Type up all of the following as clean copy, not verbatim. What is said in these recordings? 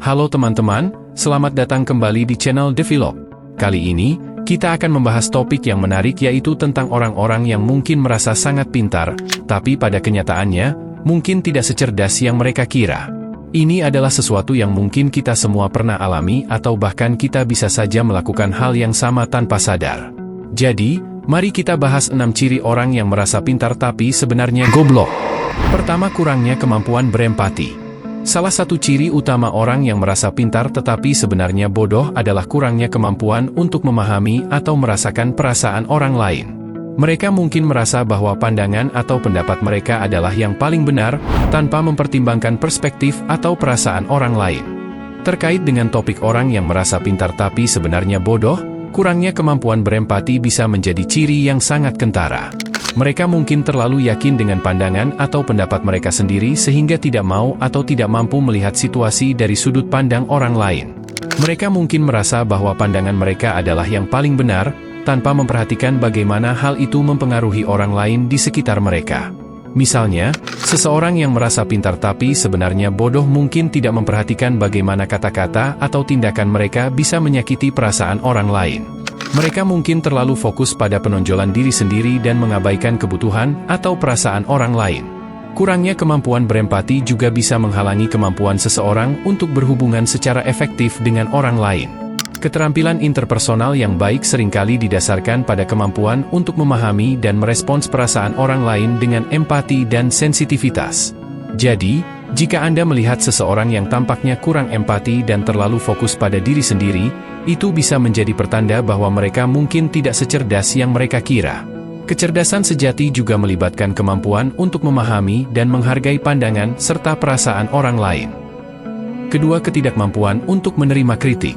Halo teman-teman, selamat datang kembali di channel Develop. Kali ini, kita akan membahas topik yang menarik yaitu tentang orang-orang yang mungkin merasa sangat pintar, tapi pada kenyataannya, mungkin tidak secerdas yang mereka kira. Ini adalah sesuatu yang mungkin kita semua pernah alami atau bahkan kita bisa saja melakukan hal yang sama tanpa sadar. Jadi, mari kita bahas 6 ciri orang yang merasa pintar tapi sebenarnya goblok. Pertama, kurangnya kemampuan berempati. Salah satu ciri utama orang yang merasa pintar tetapi sebenarnya bodoh adalah kurangnya kemampuan untuk memahami atau merasakan perasaan orang lain. Mereka mungkin merasa bahwa pandangan atau pendapat mereka adalah yang paling benar, tanpa mempertimbangkan perspektif atau perasaan orang lain. Terkait dengan topik orang yang merasa pintar tapi sebenarnya bodoh, kurangnya kemampuan berempati bisa menjadi ciri yang sangat kentara. Mereka mungkin terlalu yakin dengan pandangan atau pendapat mereka sendiri sehingga tidak mau atau tidak mampu melihat situasi dari sudut pandang orang lain. Mereka mungkin merasa bahwa pandangan mereka adalah yang paling benar, tanpa memperhatikan bagaimana hal itu mempengaruhi orang lain di sekitar mereka. Misalnya, seseorang yang merasa pintar tapi sebenarnya bodoh mungkin tidak memperhatikan bagaimana kata-kata atau tindakan mereka bisa menyakiti perasaan orang lain. Mereka mungkin terlalu fokus pada penonjolan diri sendiri dan mengabaikan kebutuhan atau perasaan orang lain. Kurangnya kemampuan berempati juga bisa menghalangi kemampuan seseorang untuk berhubungan secara efektif dengan orang lain. Keterampilan interpersonal yang baik seringkali didasarkan pada kemampuan untuk memahami dan merespons perasaan orang lain dengan empati dan sensitivitas. Jadi, jika Anda melihat seseorang yang tampaknya kurang empati dan terlalu fokus pada diri sendiri, itu bisa menjadi pertanda bahwa mereka mungkin tidak secerdas yang mereka kira. Kecerdasan sejati juga melibatkan kemampuan untuk memahami dan menghargai pandangan serta perasaan orang lain. Kedua, ketidakmampuan untuk menerima kritik.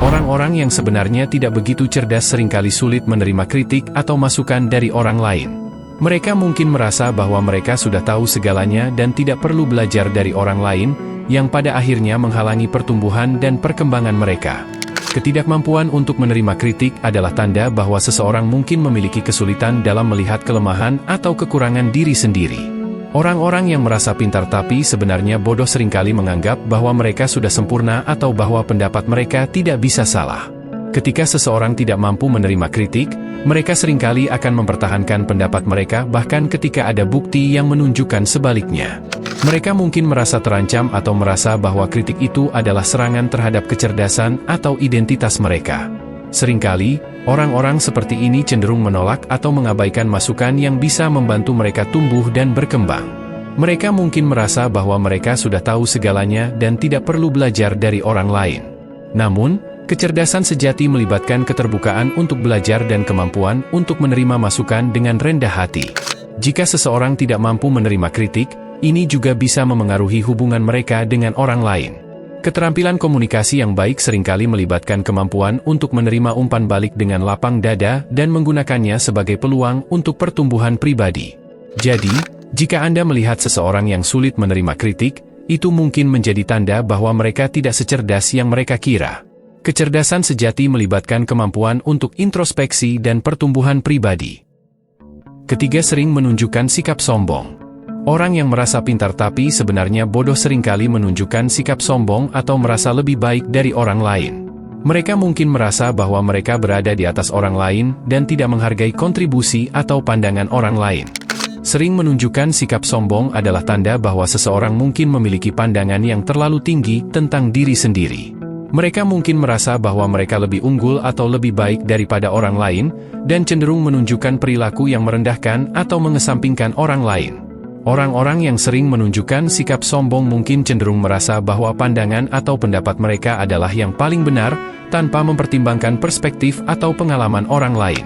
Orang-orang yang sebenarnya tidak begitu cerdas seringkali sulit menerima kritik atau masukan dari orang lain. Mereka mungkin merasa bahwa mereka sudah tahu segalanya dan tidak perlu belajar dari orang lain, yang pada akhirnya menghalangi pertumbuhan dan perkembangan mereka. Ketidakmampuan untuk menerima kritik adalah tanda bahwa seseorang mungkin memiliki kesulitan dalam melihat kelemahan atau kekurangan diri sendiri. Orang-orang yang merasa pintar tapi sebenarnya bodoh seringkali menganggap bahwa mereka sudah sempurna atau bahwa pendapat mereka tidak bisa salah. Ketika seseorang tidak mampu menerima kritik, mereka seringkali akan mempertahankan pendapat mereka bahkan ketika ada bukti yang menunjukkan sebaliknya. Mereka mungkin merasa terancam atau merasa bahwa kritik itu adalah serangan terhadap kecerdasan atau identitas mereka. Seringkali, orang-orang seperti ini cenderung menolak atau mengabaikan masukan yang bisa membantu mereka tumbuh dan berkembang. Mereka mungkin merasa bahwa mereka sudah tahu segalanya dan tidak perlu belajar dari orang lain. Namun, kecerdasan sejati melibatkan keterbukaan untuk belajar dan kemampuan untuk menerima masukan dengan rendah hati. Jika seseorang tidak mampu menerima kritik, ini juga bisa memengaruhi hubungan mereka dengan orang lain. Keterampilan komunikasi yang baik seringkali melibatkan kemampuan untuk menerima umpan balik dengan lapang dada dan menggunakannya sebagai peluang untuk pertumbuhan pribadi. Jadi, jika Anda melihat seseorang yang sulit menerima kritik, itu mungkin menjadi tanda bahwa mereka tidak secerdas yang mereka kira. Kecerdasan sejati melibatkan kemampuan untuk introspeksi dan pertumbuhan pribadi. Ketiga, sering menunjukkan sikap sombong. Orang yang merasa pintar tapi sebenarnya bodoh seringkali menunjukkan sikap sombong atau merasa lebih baik dari orang lain. Mereka mungkin merasa bahwa mereka berada di atas orang lain dan tidak menghargai kontribusi atau pandangan orang lain. Sering menunjukkan sikap sombong adalah tanda bahwa seseorang mungkin memiliki pandangan yang terlalu tinggi tentang diri sendiri. Mereka mungkin merasa bahwa mereka lebih unggul atau lebih baik daripada orang lain, dan cenderung menunjukkan perilaku yang merendahkan atau mengesampingkan orang lain. Orang-orang yang sering menunjukkan sikap sombong mungkin cenderung merasa bahwa pandangan atau pendapat mereka adalah yang paling benar, tanpa mempertimbangkan perspektif atau pengalaman orang lain.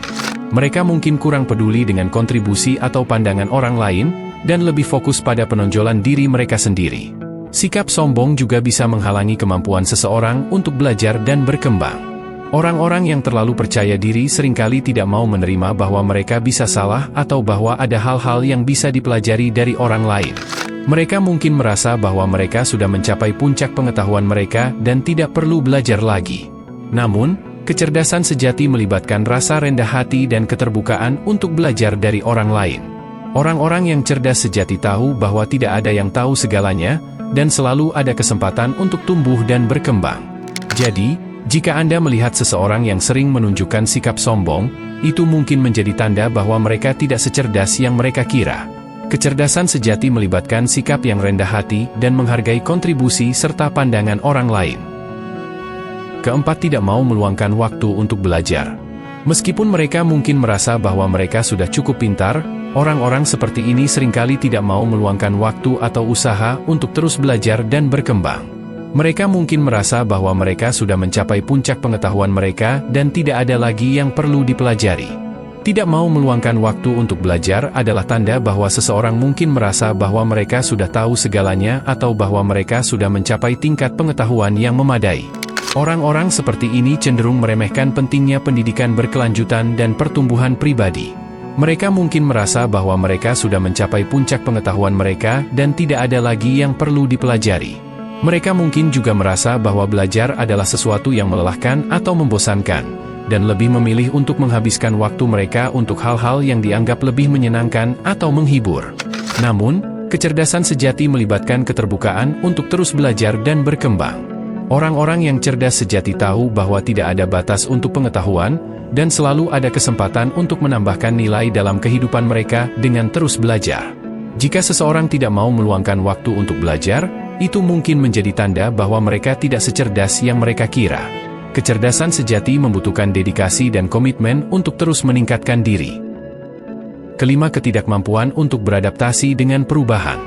Mereka mungkin kurang peduli dengan kontribusi atau pandangan orang lain, dan lebih fokus pada penonjolan diri mereka sendiri. Sikap sombong juga bisa menghalangi kemampuan seseorang untuk belajar dan berkembang. Orang-orang yang terlalu percaya diri seringkali tidak mau menerima bahwa mereka bisa salah atau bahwa ada hal-hal yang bisa dipelajari dari orang lain. Mereka mungkin merasa bahwa mereka sudah mencapai puncak pengetahuan mereka dan tidak perlu belajar lagi. Namun, kecerdasan sejati melibatkan rasa rendah hati dan keterbukaan untuk belajar dari orang lain. Orang-orang yang cerdas sejati tahu bahwa tidak ada yang tahu segalanya, dan selalu ada kesempatan untuk tumbuh dan berkembang. Jadi, jika Anda melihat seseorang yang sering menunjukkan sikap sombong, itu mungkin menjadi tanda bahwa mereka tidak secerdas yang mereka kira. Kecerdasan sejati melibatkan sikap yang rendah hati dan menghargai kontribusi serta pandangan orang lain. Keempat, tidak mau meluangkan waktu untuk belajar. Meskipun mereka mungkin merasa bahwa mereka sudah cukup pintar, orang-orang seperti ini seringkali tidak mau meluangkan waktu atau usaha untuk terus belajar dan berkembang. Mereka mungkin merasa bahwa mereka sudah mencapai puncak pengetahuan mereka dan tidak ada lagi yang perlu dipelajari. Tidak mau meluangkan waktu untuk belajar adalah tanda bahwa seseorang mungkin merasa bahwa mereka sudah tahu segalanya atau bahwa mereka sudah mencapai tingkat pengetahuan yang memadai. Orang-orang seperti ini cenderung meremehkan pentingnya pendidikan berkelanjutan dan pertumbuhan pribadi. Mereka mungkin merasa bahwa mereka sudah mencapai puncak pengetahuan mereka dan tidak ada lagi yang perlu dipelajari. Mereka mungkin juga merasa bahwa belajar adalah sesuatu yang melelahkan atau membosankan, dan lebih memilih untuk menghabiskan waktu mereka untuk hal-hal yang dianggap lebih menyenangkan atau menghibur. Namun, kecerdasan sejati melibatkan keterbukaan untuk terus belajar dan berkembang. Orang-orang yang cerdas sejati tahu bahwa tidak ada batas untuk pengetahuan, dan selalu ada kesempatan untuk menambahkan nilai dalam kehidupan mereka dengan terus belajar. Jika seseorang tidak mau meluangkan waktu untuk belajar, itu mungkin menjadi tanda bahwa mereka tidak secerdas yang mereka kira. Kecerdasan sejati membutuhkan dedikasi dan komitmen untuk terus meningkatkan diri. Kelima, ketidakmampuan untuk beradaptasi dengan perubahan.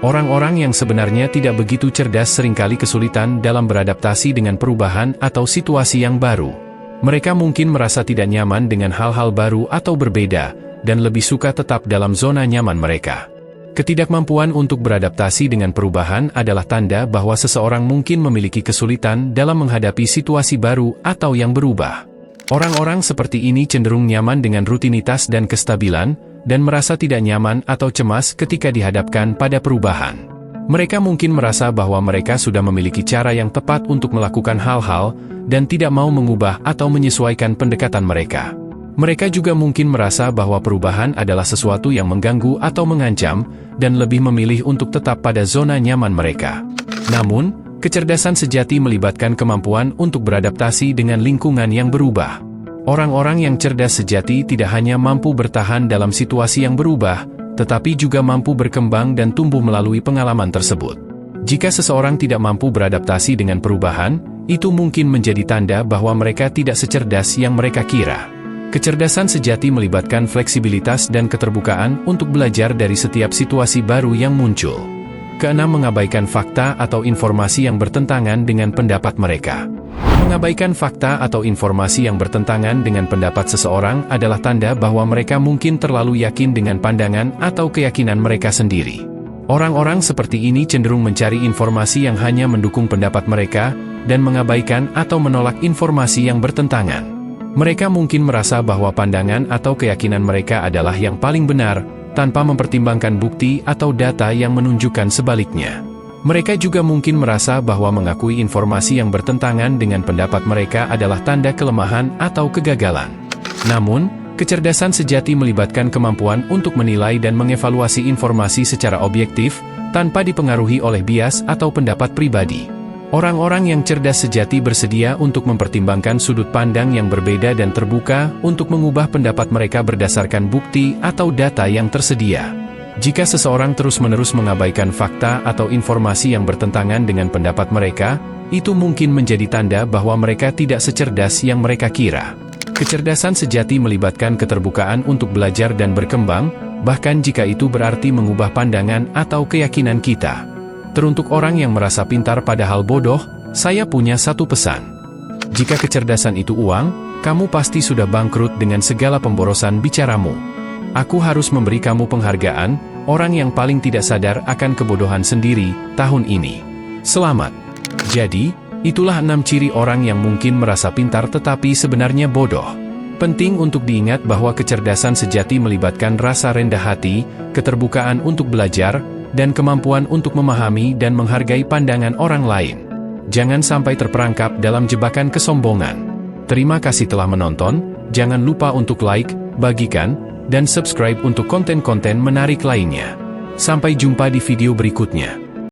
Orang-orang yang sebenarnya tidak begitu cerdas seringkali kesulitan dalam beradaptasi dengan perubahan atau situasi yang baru. Mereka mungkin merasa tidak nyaman dengan hal-hal baru atau berbeda, dan lebih suka tetap dalam zona nyaman mereka. Ketidakmampuan untuk beradaptasi dengan perubahan adalah tanda bahwa seseorang mungkin memiliki kesulitan dalam menghadapi situasi baru atau yang berubah. Orang-orang seperti ini cenderung nyaman dengan rutinitas dan kestabilan, dan merasa tidak nyaman atau cemas ketika dihadapkan pada perubahan. Mereka mungkin merasa bahwa mereka sudah memiliki cara yang tepat untuk melakukan hal-hal, dan tidak mau mengubah atau menyesuaikan pendekatan mereka. Mereka juga mungkin merasa bahwa perubahan adalah sesuatu yang mengganggu atau mengancam, dan lebih memilih untuk tetap pada zona nyaman mereka. Namun, kecerdasan sejati melibatkan kemampuan untuk beradaptasi dengan lingkungan yang berubah. Orang-orang yang cerdas sejati tidak hanya mampu bertahan dalam situasi yang berubah, tetapi juga mampu berkembang dan tumbuh melalui pengalaman tersebut. Jika seseorang tidak mampu beradaptasi dengan perubahan, itu mungkin menjadi tanda bahwa mereka tidak secerdas yang mereka kira. Kecerdasan sejati melibatkan fleksibilitas dan keterbukaan untuk belajar dari setiap situasi baru yang muncul. Keenam, mengabaikan fakta atau informasi yang bertentangan dengan pendapat mereka. Mengabaikan fakta atau informasi yang bertentangan dengan pendapat seseorang adalah tanda bahwa mereka mungkin terlalu yakin dengan pandangan atau keyakinan mereka sendiri. Orang-orang seperti ini cenderung mencari informasi yang hanya mendukung pendapat mereka, dan mengabaikan atau menolak informasi yang bertentangan. Mereka mungkin merasa bahwa pandangan atau keyakinan mereka adalah yang paling benar, tanpa mempertimbangkan bukti atau data yang menunjukkan sebaliknya. Mereka juga mungkin merasa bahwa mengakui informasi yang bertentangan dengan pendapat mereka adalah tanda kelemahan atau kegagalan. Namun, kecerdasan sejati melibatkan kemampuan untuk menilai dan mengevaluasi informasi secara objektif, tanpa dipengaruhi oleh bias atau pendapat pribadi. Orang-orang yang cerdas sejati bersedia untuk mempertimbangkan sudut pandang yang berbeda dan terbuka untuk mengubah pendapat mereka berdasarkan bukti atau data yang tersedia. Jika seseorang terus-menerus mengabaikan fakta atau informasi yang bertentangan dengan pendapat mereka, itu mungkin menjadi tanda bahwa mereka tidak secerdas yang mereka kira. Kecerdasan sejati melibatkan keterbukaan untuk belajar dan berkembang, bahkan jika itu berarti mengubah pandangan atau keyakinan kita. Teruntuk orang yang merasa pintar padahal bodoh, saya punya satu pesan. Jika kecerdasan itu uang, kamu pasti sudah bangkrut dengan segala pemborosan bicaramu. Aku harus memberi kamu penghargaan, orang yang paling tidak sadar akan kebodohan sendiri, tahun ini. Selamat. Jadi, itulah 6 ciri orang yang mungkin merasa pintar tetapi sebenarnya bodoh. Penting untuk diingat bahwa kecerdasan sejati melibatkan rasa rendah hati, keterbukaan untuk belajar, dan kemampuan untuk memahami dan menghargai pandangan orang lain. Jangan sampai terperangkap dalam jebakan kesombongan. Terima kasih telah menonton, jangan lupa untuk like, bagikan, dan subscribe untuk konten-konten menarik lainnya. Sampai jumpa di video berikutnya.